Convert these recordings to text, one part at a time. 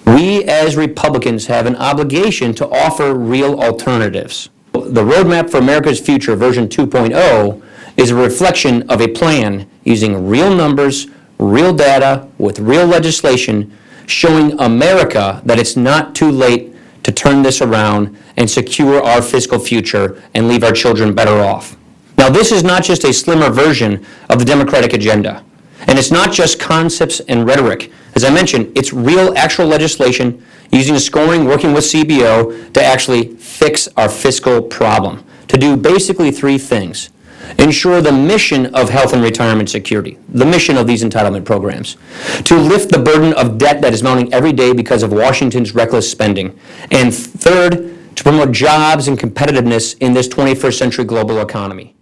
We as Republicans have an obligation to offer real alternatives. The Roadmap for America's Future, version 2.0, is a reflection of a plan using real numbers, real data, with real legislation, showing America that it's not too late to turn this around and secure our fiscal future and leave our children better off. Now, this is not just a slimmer version of the Democratic agenda. And it's not just concepts and rhetoric. As I mentioned, it's real, actual legislation using the scoring, working with CBO to actually fix our fiscal problem, to do basically three things. Ensure the mission of health and retirement security, the mission of these entitlement programs. To lift the burden of debt that is mounting every day because of Washington's reckless spending. And third, to promote jobs and competitiveness in this 21st century global economy.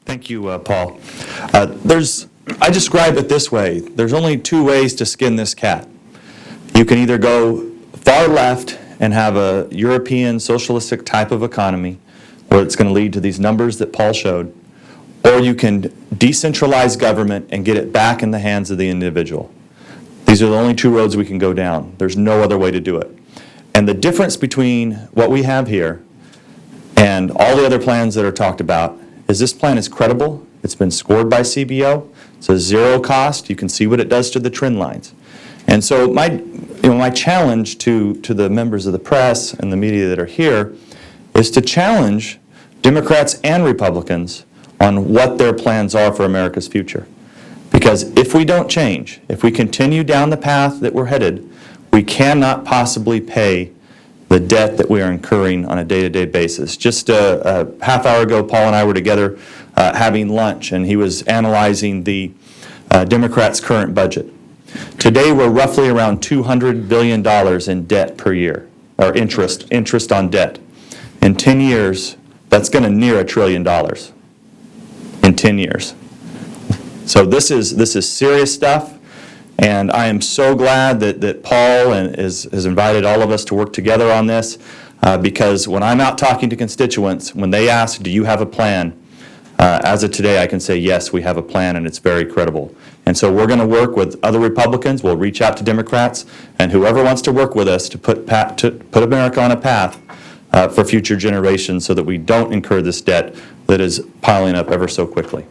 Thank you, Paul. I describe it this way. There's only two ways to skin this cat. You can either go far left and have a European socialistic type of economy where it's going to lead to these numbers that Paul showed, or you can decentralize government and get it back in the hands of the individual. These are the only two roads we can go down. There's no other way to do it. And the difference between what we have here and all the other plans that are talked about is this plan is credible. It's been scored by CBO. It's a zero cost. You can see what it does to the trend lines. And so my challenge to the members of the press and the media that are here is to challenge Democrats and Republicans on what their plans are for America's future. Because if we don't change, if we continue down the path that we're headed, we cannot possibly pay the debt that we are incurring on a day-to-day basis. Just a half hour ago, Paul and I were together having lunch, and he was analyzing the Democrats' current budget. Today, we're roughly around $200 billion in debt per year, or interest on debt. In 10 years, that's going to near $1 trillion in 10 years. So this is serious stuff. And I am so glad that Paul has invited all of us to work together on this because when I'm out talking to constituents, when they ask, do you have a plan? As of today, I can say, yes, we have a plan, and it's very credible. And so we're going to work with other Republicans. We'll reach out to Democrats, and whoever wants to work with us to put America on a path for future generations so that we don't incur this debt that is piling up ever so quickly.